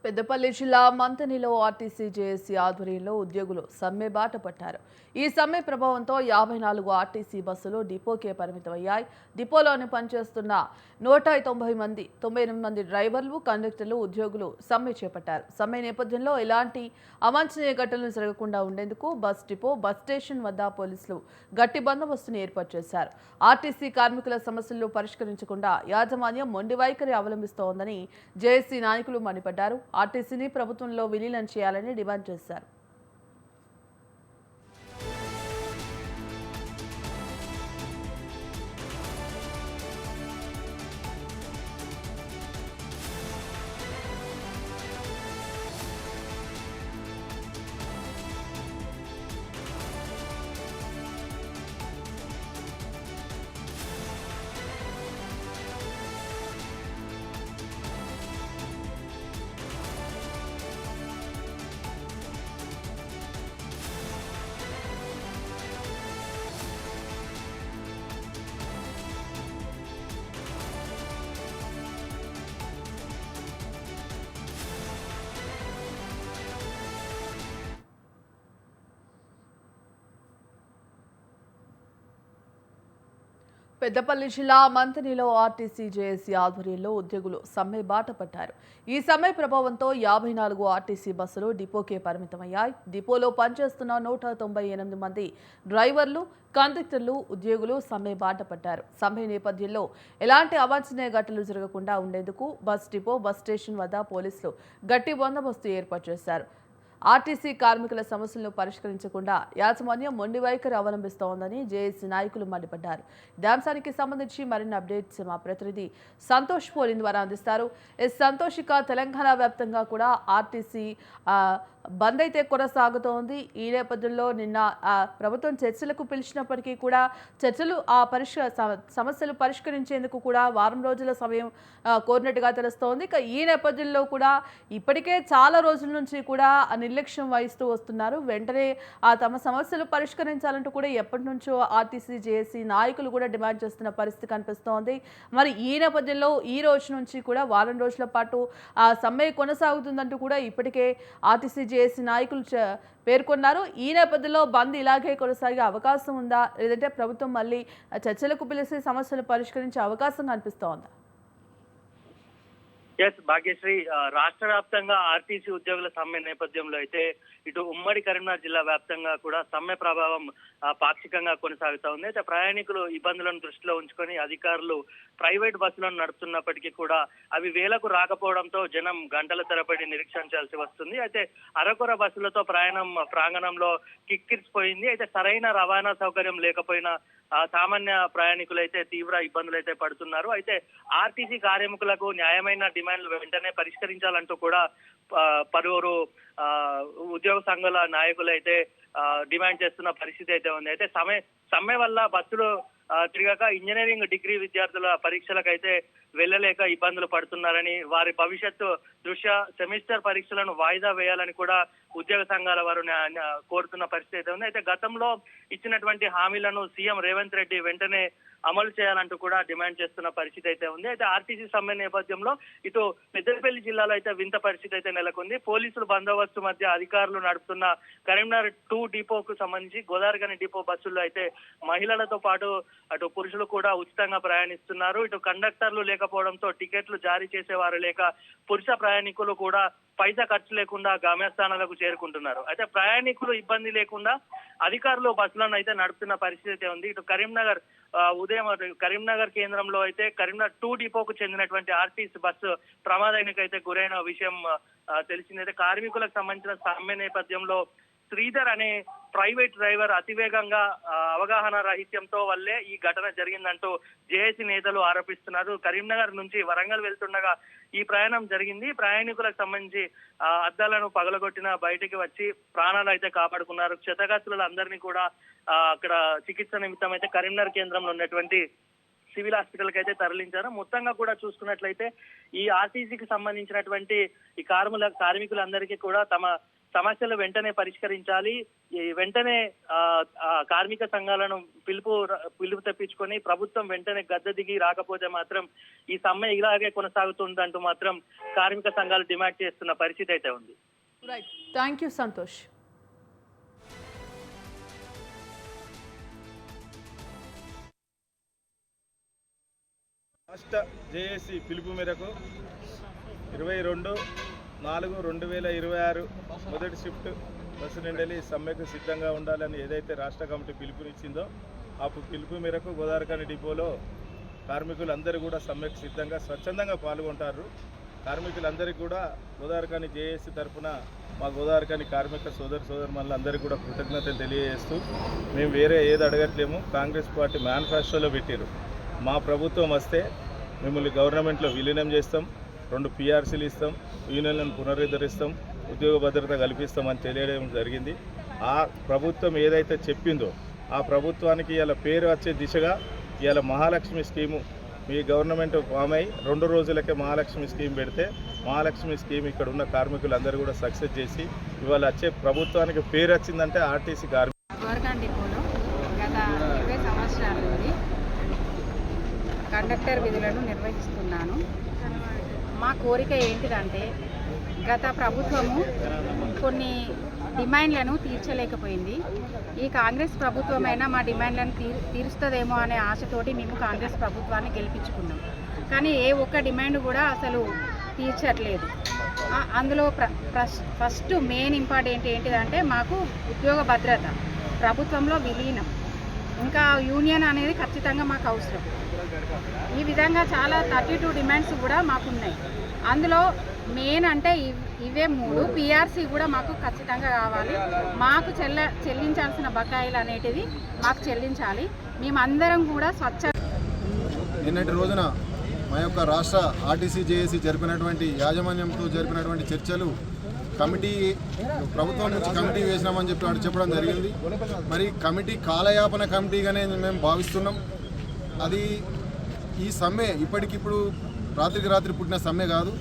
పెద్దపల్లి జిల్లా మంతనిలో RTC JAC ఆధ్వర్యంలో ఉద్యోగులు సమ్మె బాట పట్టారు. ఈ సమ్మె ప్రభావంతో 54 ఆర్టీసీ బస్సులు డిపోకే పరిమితమయ్యాయి. డిపోలోని పనిచేస్తున్న 98 మంది డ్రైవర్లు, కండక్టర్లు, ఉద్యోగులు సమ్మె చేపట్టారు. సమ్మె నేపథ్యంలో ఎలాంటి అవాంఛనీయ ఘటనలు జరగకుండా ఉండేందుకు బస్ డిపో, బస్ స్టేషన్ వద్ద పోలీసులు గట్టి బందోబస్తును ఏర్పాటు చేశారు. ఆర్టీసీ కార్మికుల సమస్యలను పరిష్కరించకుండా యాజమాన్యం మొండి వైఖరి అవలంబిస్తోందని జేఏసీ నాయకులు మండిపడ్డారు. ఆర్టీసీని ప్రభుత్వంలో విలీనం చేయాలని డిమాండ్ చేశారు. పెద్దపల్లి జిల్లా మంతనిలో ఆర్టీసీ జేఏసీ ఆధ్వర్యంలో ఉద్యోగులు సమ్మె బాట పట్టారు. ఈ సమ్మె ప్రభావంతో 54 ఆర్టీసీ బస్సులు డిపోకే పరిమితమయ్యాయి. డిపోలో పనిచేస్తున్న 198 మంది డ్రైవర్లు, కండక్టర్లు, ఉద్యోగులు సమ్మె బాట పట్టారు. సమ్మె నేపథ్యంలో ఎలాంటి అవాంఛనీయ ఘటనలు జరగకుండా ఉండేందుకు బస్ డిపో, బస్ స్టేషన్ వద్ద పోలీసులు గట్టి బందోబస్తు ఏర్పాటు చేశారు. ఆర్టీసీ కార్మికుల సమస్యలను పరిష్కరించకుండా యాజమాన్యం మొండి వైఖరి అవలంబిస్తోందని జేఏసీ నాయకులు మండిపడ్డారు. ఈ అంశానికి సంబంధించి మరిన్ని అప్డేట్స్ మా ప్రతినిధి సంతోష్ పోలిన్ ద్వారా అందిస్తారు. సంతోష్, తెలంగాణ వ్యాప్తంగా కూడా ఆర్టీసీ బంద్ అయితే కొనసాగుతోంది. ఈ నేపథ్యంలో నిన్న ప్రభుత్వం చర్చలకు పిలిచినప్పటికీ కూడా చర్చలు సమస్యలు పరిష్కరించేందుకు కూడా వారం రోజుల సమయం కోరినట్టుగా తెలుస్తోంది. ఇక ఈ నేపథ్యంలో కూడా ఇప్పటికే చాలా రోజుల నుంచి కూడా నిర్లక్ష్యం వహిస్తూ వస్తున్నారు. వెంటనే తమ సమస్యలు పరిష్కరించాలంటూ కూడా ఎప్పటి నుంచో ఆర్టీసీ జేఏసీ నాయకులు కూడా డిమాండ్ చేస్తున్న పరిస్థితి కనిపిస్తోంది. మరి ఈ నేపథ్యంలో ఈ రోజు నుంచి కూడా వారం రోజుల పాటు సమ్మె కొనసాగుతుందంటూ కూడా ఇప్పటికే ఆర్టీసీ జేఏసీ నాయకులు పేర్కొన్నారు. ఈ నేపథ్యంలో బంద్ ఇలాగే కొనసాగే అవకాశం ఉందా, లేదంటే ప్రభుత్వం మళ్ళీ చర్చలకు పిలిచి సమస్యలు పరిష్కరించే అవకాశం కనిపిస్తోందా? భాగ్యశ్రీ, రాష్ట్ర వ్యాప్తంగా ఆర్టీసీ ఉద్యోగుల సమ్మె నేపథ్యంలో అయితే ఇటు ఉమ్మడి కరీంనగర్ జిల్లా వ్యాప్తంగా కూడా సమ్మె ప్రభావం పాక్షికంగా కొనసాగుతా ఉంది. అయితే ప్రయాణికులు ఇబ్బందులను దృష్టిలో ఉంచుకొని అధికారులు ప్రైవేట్ బస్సులను నడుపుతున్నప్పటికీ కూడా అవి వేలకు రాకపోవడంతో జనం గంటల తరబడి నిరీక్షించాల్సి వస్తుంది. అయితే అరకొర బస్సులతో ప్రయాణం ప్రాంగణంలో కిక్కిరిసిపోయింది. అయితే సరైన రవాణా సౌకర్యం లేకపోయినా సామాన్య ప్రయాణికులు అయితే తీవ్ర ఇబ్బందులు అయితే పడుతున్నారు. అయితే ఆర్టీసీ కార్మికులకు న్యాయమైన డిమాండ్లు వెంటనే పరిష్కరించాలంటూ కూడా పలువురు ఉద్యోగ సంఘాల నాయకులు అయితే డిమాండ్ చేస్తున్న పరిస్థితి అయితే ఉంది. అయితే సమ్మె వల్ల బస్సులు తిరగక ఇంజనీరింగ్ డిగ్రీ విద్యార్థుల పరీక్షలకైతే వెళ్ళలేక ఇబ్బందులు పడుతున్నారని, వారి భవిష్యత్తు దృష్ట్యా సెమిస్టర్ పరీక్షలను వాయిదా వేయాలని కూడా ఉద్యోగ సంఘాల వారు కోరుతున్న పరిస్థితి అయితే ఉంది. అయితే గతంలో ఇచ్చినటువంటి హామీలను సీఎం రేవంత్ రెడ్డి వెంటనే అమలు చేయాలంటూ కూడా డిమాండ్ చేస్తున్న పరిస్థితి అయితే ఉంది. అయితే ఆర్టీసీ సమ్మె నేపథ్యంలో ఇటు పెద్దపల్లి జిల్లాలో అయితే వింత పరిస్థితి అయితే నెలకొంది. పోలీసులు బందోబస్తు మధ్య అధికారులు నడుపుతున్న కరీంనగర్ 2 డిపోకు సంబంధించి గోదావరిగని డిపో బస్సుల్లో అయితే మహిళలతో పాటు అటు పురుషులు కూడా ఉచితంగా ప్రయాణిస్తున్నారు. ఇటు కండక్టర్లు లేకపోవడంతో టికెట్లు జారీ చేసేవారు లేక పురుష ప్రయాణికులు కూడా పైసా ఖర్చు లేకుండా గమ్యస్థానాలకు చేరుకుంటున్నారు. అయితే ప్రయాణికులు ఇబ్బంది లేకుండా అధికారులు బస్సులను అయితే నడుపుతున్న పరిస్థితి అయితే ఉంది. ఇటు కరీంనగర్ కేంద్రంలో అయితే కరీంనగర్ 2 డిపోకు చెందినటువంటి ఆర్టీసీ బస్సు ప్రమాదానికి అయితే గురైన విషయం తెలిసిందైతే కార్మికులకు సంబంధించిన సమ్మె నేపథ్యంలో శ్రీధర్ అనే ప్రైవేట్ డ్రైవర్ అతివేగంగా అవగాహన రాహిత్యంతో వల్లే ఈ ఘటన జరిగిందంటూ జేఏసీ నేతలు ఆరోపిస్తున్నారు. కరీంనగర్ నుంచి వరంగల్ వెళ్తుండగా ఈ ప్రయాణం జరిగింది. ప్రయాణికులకు సంబంధించి అద్దాలను పగలగొట్టిన బయటికి వచ్చి ప్రాణాలు అయితే కాపాడుకున్నారు. క్షతగాత్రులందరినీ కూడా అక్కడ చికిత్స నిమిత్తం అయితే కరీంనగర్ కేంద్రంలో ఉన్నటువంటి సివిల్ హాస్పిటల్ కి అయితే తరలించారు. మొత్తంగా కూడా చూసుకున్నట్లయితే ఈ ఆర్టీసీకి సంబంధించినటువంటి ఈ కార్మికులందరికీ కూడా తమ సమస్యలు వెంటనే పరిష్కరించాలి. ఈ వెంటనే కార్మిక సంఘాలను పిలుపు తెప్పించుకొని ప్రభుత్వం వెంటనే గద్దె దిగి రాకపోతే మాత్రం ఈ సమ్మె ఇలాగే కొనసాగుతుందంటూ మాత్రం కార్మిక సంఘాలు డిమాండ్ చేస్తున్న పరిస్థితి అయితే ఉంది. Right, thank you Santosh. రాష్ట్ర జేఏసీ పిలుపు మేరకు 22/4/2026 మొదటి షిఫ్ట్ బస్సు నిండలి సమ్మెకు సిద్ధంగా ఉండాలని ఏదైతే రాష్ట్ర కమిటీ పిలుపునిచ్చిందో ఆ పిలుపు మేరకు గోదావరిఖని డిపోలో కార్మికులందరూ కూడా సమ్మెకు సిద్ధంగా స్వచ్ఛందంగా పాల్గొంటారు. కార్మికులందరికీ కూడా గోదావరిఖని జేఏసీ తరఫున మా గోదావరిఖని కార్మిక సోదరులందరికీ కూడా కృతజ్ఞతలు తెలియజేస్తూ మేము వేరే ఏది అడగట్లేము. కాంగ్రెస్ పార్టీ మేనిఫెస్టోలో పెట్టారు, మా ప్రభుత్వం వస్తే మిమ్మల్ని గవర్నమెంట్లో విలీనం చేస్తాం, 2 PRCలు ఇస్తాం, యూనియన్లను పునరుద్ధరిస్తాం, ఉద్యోగ భద్రత కల్పిస్తామని తెలియడం జరిగింది. ఆ ప్రభుత్వం ఏదైతే చెప్పిందో ఆ ప్రభుత్వానికి ఇలా పేరు వచ్చే దిశగా ఇవాళ మహాలక్ష్మి స్కీము మీ గవర్నమెంట్ ఫామ్ అయ్యి 2 రోజులకే మహాలక్ష్మి స్కీమ్ పెడితే మహాలక్ష్మి స్కీమ్ ఇక్కడ ఉన్న కార్మికులందరూ కూడా సక్సెస్ చేసి ఇవాళ వచ్చే ప్రభుత్వానికి పేరు వచ్చిందంటే ఆర్టీసీ గోదావరిఖని డిపోలో గత 20 సంవత్సరాల నుండి కండక్టర్ విధులను నిర్వహిస్తున్నాను. మా కోరిక ఏంటిదంటే గత ప్రభుత్వము కొన్ని డిమాండ్లను తీర్చలేకపోయింది. ఈ కాంగ్రెస్ ప్రభుత్వమైనా మా డిమాండ్లను తీరుస్తుందేమో అనే ఆశతోటి మేము కాంగ్రెస్ ప్రభుత్వాన్ని గెలిపించుకున్నాం. కానీ ఏ ఒక్క డిమాండ్ కూడా అసలు తీర్చట్లేదు. అందులో ఫస్ట్ మెయిన్ ఇంపార్టెంట్ ఏంటిదంటే మాకు ఉద్యోగ భద్రత, ప్రభుత్వంలో విలీనం, ఇంకా యూనియన్ అనేది ఖచ్చితంగా మాకు అవసరం. ఈ విధంగా చాలా 32 డిమాండ్స్ కూడా మాకున్నాయి. అందులో మెయిన్ అంటే ఇవే 3. PRC కూడా మాకు ఖచ్చితంగా కావాలి. మాకు చెల్లించాల్సిన బకాయిలు అనేటివి మాకు చెల్లించాలి. మేమందరం కూడా నిన్నటి రోజున మా యొక్క రాష్ట్ర ఆర్టీసీ జేఏసీ యాజమాన్యంతో జరిపినటువంటి చర్చలు కమిటీ ప్రభుత్వం నుంచి కమిటీ వేసినామని చెప్పడం జరిగింది. మరి కమిటీ కాలయాపన కమిటీగానే మేము భావిస్తున్నాం. అది ఈ సమ్మె ఇప్పటికిప్పుడు రాత్రికి రాత్రి పుట్టిన సమ్మె కాదు.